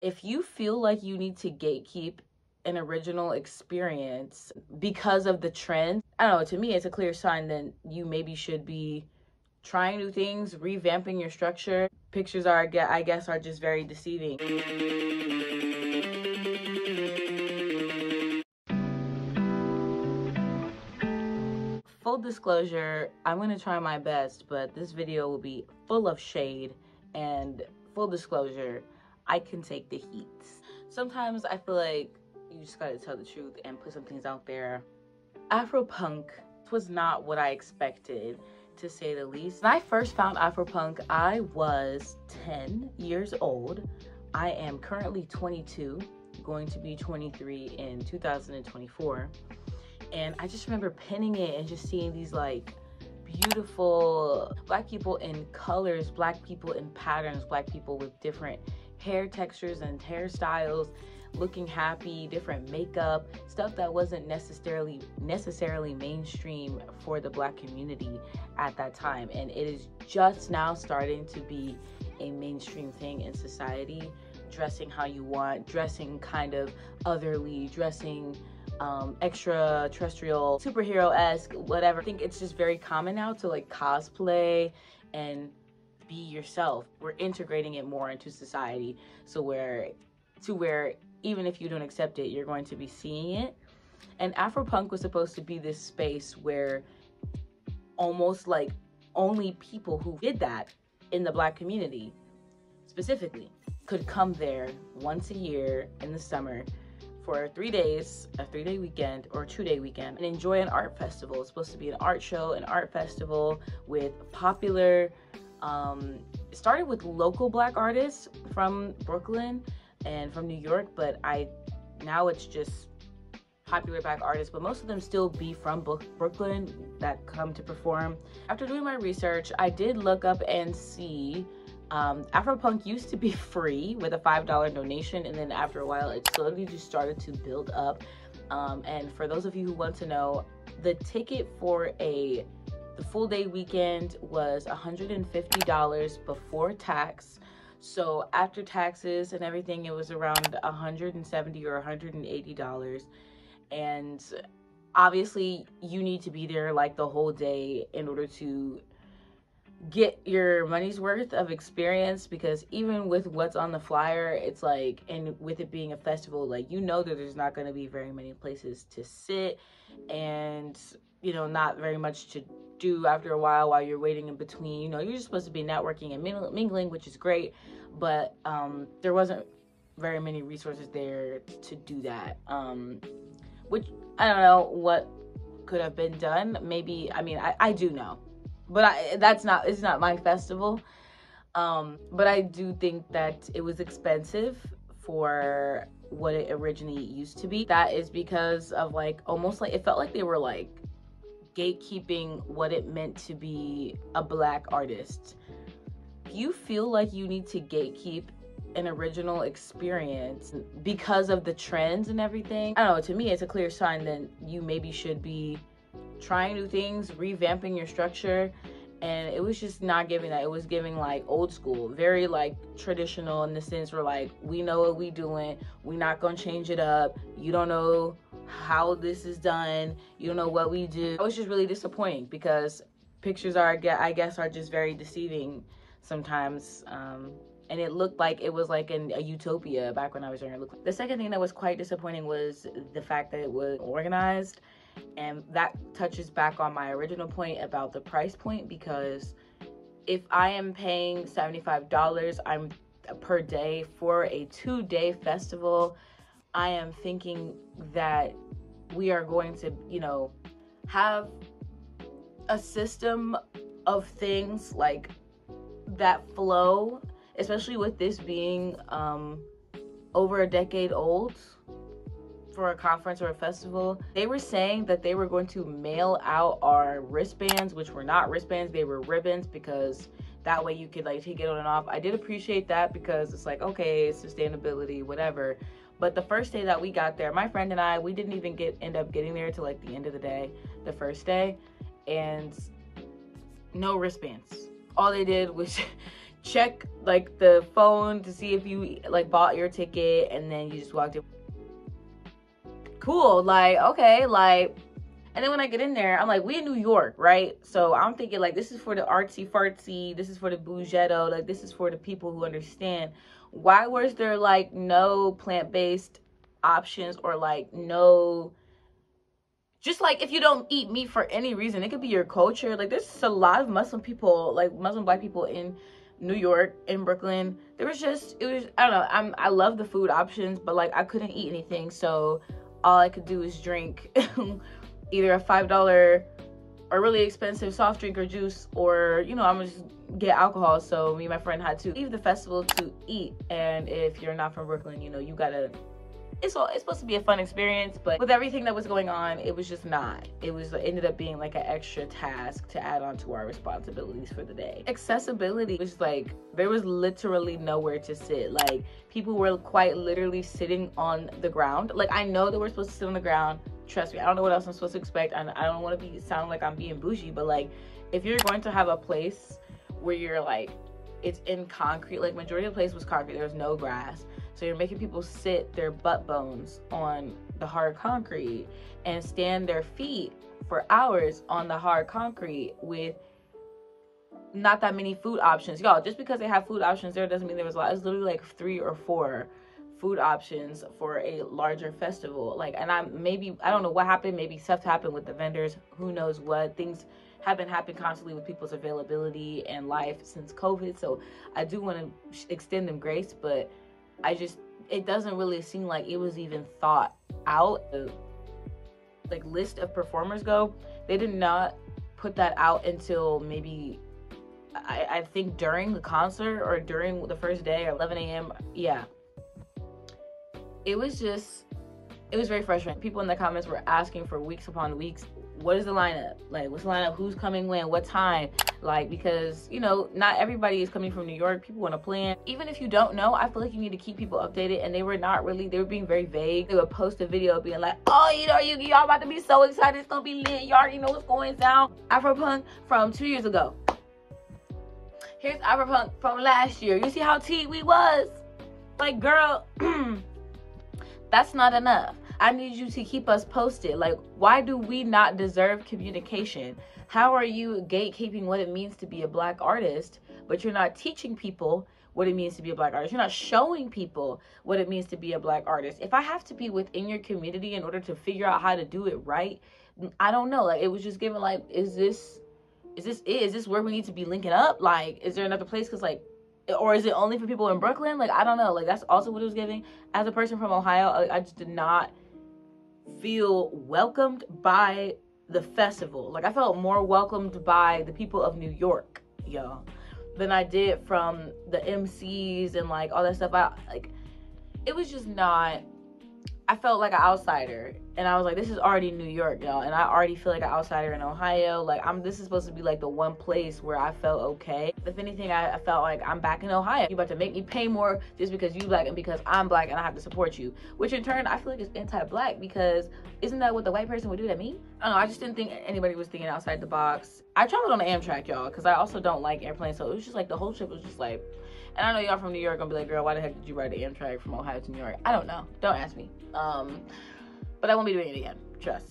If you feel like you need to gatekeep an original experience because of the trend, I don't know, to me, it's a clear sign that you maybe should be trying new things, revamping your structure. Pictures are, I guess, are just very deceiving. Full disclosure, I'm going to try my best, but this video will be full of shade, and full disclosure, I can take the heat. Sometimes I feel like you just gotta tell the truth and put some things out there. Afropunk was not what I expected, to say the least. When I first found Afropunk, I was 10 years old. I am currently 22, going to be 23 in 2024. And I just remember pinning it and just seeing these like beautiful Black people in colors, Black people in patterns, Black people with different hair textures and hairstyles, looking happy, different makeup, stuff that wasn't necessarily mainstream for the Black community at that time. And it is just now starting to be a mainstream thing in society. Dressing how you want, dressing kind of otherly, dressing extraterrestrial, superhero-esque, whatever. I think it's just very common now to like cosplay and be yourself. We're integrating it more into society, so where even if you don't accept it, you're going to be seeing it. And Afropunk was supposed to be this space where almost like only people who did that in the Black community specifically could come there once a year in the summer for 3 days, a 3-day weekend or a 2-day weekend, and enjoy an art festival. It's supposed to be an art show, an art festival with popular, it started with local Black artists from Brooklyn and from New York, but now it's just popular Black artists, but most of them still be from Brooklyn that come to perform. After doing my research, I did look up and see Afropunk used to be free with a $5 donation, and then after a while it slowly just started to build up. And for those of you who want to know, the ticket for the full day weekend was $150 before tax. So after taxes and everything, it was around $170 or $180. And obviously you need to be there like the whole day in order to get your money's worth of experience, because even with what's on the flyer, it's like, and with it being a festival, like, you know that there's not going to be very many places to sit, and you know, not very much to do after a while you're waiting in between. You know, you're just supposed to be networking and mingling, which is great, but there wasn't very many resources there to do that, which I don't know what could have been done. Maybe, I mean, I do know, but it's not my festival. But I do think that it was expensive for what it originally used to be. That is because of like, almost like, it felt like they were like gatekeeping what it meant to be a Black artist. If you feel like you need to gatekeep an original experience because of the trends and everything, I don't know, to me it's a clear sign that you maybe should be trying new things, revamping your structure. And it was just not giving that. It was giving like old school, very like traditional, in the sense where like, we know what we doing, we not gonna change it up, you don't know how this is done, you don't know what we do. It was just really disappointing, because pictures are, I guess, are just very deceiving sometimes. And it looked like it was like a utopia back when I was younger. The second thing that was quite disappointing was the fact that it was organized. And that touches back on my original point about the price point, because if I am paying $75 per day for a 2-day festival, I am thinking that we are going to, you know, have a system of things like that flow, especially with this being over a decade old for a conference or a festival. They were saying that they were going to mail out our wristbands, which were not wristbands, they were ribbons, because that way you could like take it on and off. I did appreciate that, because it's like, okay, sustainability, whatever. But the first day that we got there, my friend and I, we didn't even end up getting there till like the end of the day, the first day, and no wristbands. All they did was check like the phone to see if you like bought your ticket, and then you just walked in. Cool, like, okay, like. And then when I get in there, I'm like, we in New York, right? So I'm thinking like, this is for the artsy fartsy, this is for the bougetto, like this is for the people who understand. Why was there like no plant-based options, or like no, just like if you don't eat meat for any reason, it could be your culture. Like there's a lot of Muslim people, like Muslim black people in New York, in Brooklyn. There was just, it was, I don't know, I love the food options, but like I couldn't eat anything, so all I could do is drink either a $5 or really expensive soft drink or juice, or, you know, I'm gonna just get alcohol. So me and my friend had to leave the festival to eat. And if you're not from Brooklyn, you know, you gotta, it's supposed to be a fun experience, but with everything that was going on, it was just not. It ended up being like an extra task to add on to our responsibilities for the day. Accessibility was like, there was literally nowhere to sit. Like people were quite literally sitting on the ground. Like I know that we're supposed to sit on the ground. Trust me, I don't know what else I'm supposed to expect. I don't want to sound like I'm being bougie, but like if you're going to have a place where you're like, it's in concrete, like majority of the place was concrete, there was no grass, so you're making people sit their butt bones on the hard concrete and stand their feet for hours on the hard concrete with not that many food options. Y'all, just because they have food options there doesn't mean there was a lot. It's literally like 3 or 4 food options for a larger festival. Like, and I don't know what happened, maybe stuff happened with the vendors, who knows what. Things have been happening constantly with people's availability and life since COVID, so I do want to extend them grace, but it doesn't really seem like it was even thought out. The like list of performers go, they did not put that out until maybe I think during the concert or during the first day at 11 a.m. Yeah, it was very frustrating. People in the comments were asking for weeks upon weeks, what is the lineup? Like, what's the lineup? Who's coming when? What time? Like, because, you know, not everybody is coming from New York. People want to plan. Even if you don't know, I feel like you need to keep people updated. And they were being very vague. They would post a video being like, oh, you know, y'all about to be so excited. It's going to be lit. You already know what's going down. Afropunk from 2 years ago. Here's Afropunk from last year. You see how tea we was? Like, girl, that's not enough. I need you to keep us posted. Like, why do we not deserve communication? How are you gatekeeping what it means to be a black artist, but you're not teaching people what it means to be a black artist? You're not showing people what it means to be a black artist. If I have to be within your community in order to figure out how to do it right, I don't know. Like, it was just given like, is this where we need to be linking up? Like, is there another place? Because like, or is it only for people in Brooklyn? Like, I don't know. Like, that's also what it was giving. As a person from Ohio, I just did not feel welcomed by the festival. Like, I felt more welcomed by the people of New York, y'all, than I did from the MCs and like all that stuff. It was just not, I felt like an outsider, and I was like, this is already New York, y'all, and I already feel like an outsider in Ohio. Like, this is supposed to be like the one place where I felt okay. If anything, I felt like I'm back in Ohio. You about to make me pay more just because you black and because I'm black and I have to support you, which in turn I feel like is anti-black, because isn't that what the white person would do to me? I don't know, I just didn't think anybody was thinking outside the box. I traveled on the Amtrak, y'all, because I also don't like airplanes, so it was just like the whole trip was just like, and I know y'all from New York gonna be like, girl, why the heck did you ride the Amtrak from Ohio to New York? I don't know. Don't ask me. But I won't be doing it again. Trust.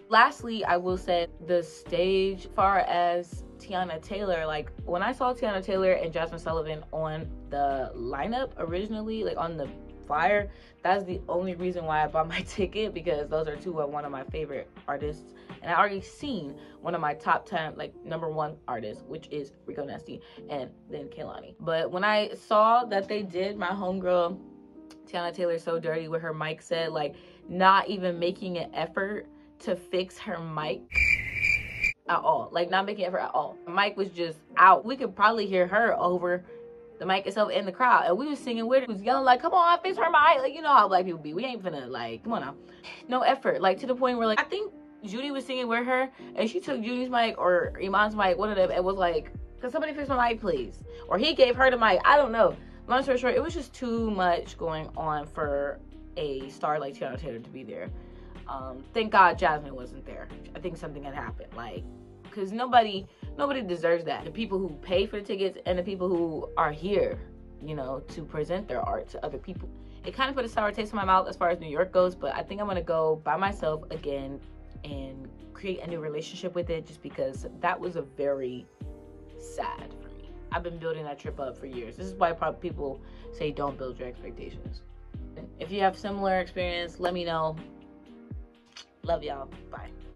Lastly, I will say the stage, as far as Tiana Taylor, like when I saw Tiana Taylor and Jasmine Sullivan on the lineup originally, like on the flyer, that's the only reason why I bought my ticket, because those are two of one of my favorite artists. And I already seen one of my top 10, like #1 artists, which is Rico Nasty, and then Kehlani. But when I saw that they did my homegirl Tiana Taylor So Dirty with her mic set, like not even making an effort to fix her mic at all, like not making an effort at all. The mic was just out. We could probably hear her over the mic itself in the crowd, and we was singing with her. We was yelling like, come on, fix her mic. Like, you know how black people be. We ain't finna, like, come on now. No effort, like to the point where like, I think Judy was singing with her, and she took Judy's mic or Iman's mic, one of them, and was like, can somebody fix my mic, please? Or he gave her the mic. I don't know. Long story short, it was just too much going on for a star like Tiana Taylor to be there. Thank God Jasmine wasn't there. I think something had happened, like, because nobody Nobody deserves that. The people who pay for the tickets and the people who are here, you know, to present their art to other people. It kind of put a sour taste in my mouth as far as New York goes, but I think I'm gonna go by myself again and create a new relationship with it, just because that was a very sad for me. I've been building that trip up for years. This is why probably people say don't build your expectations. If you have similar experience, let me know. Love y'all. Bye.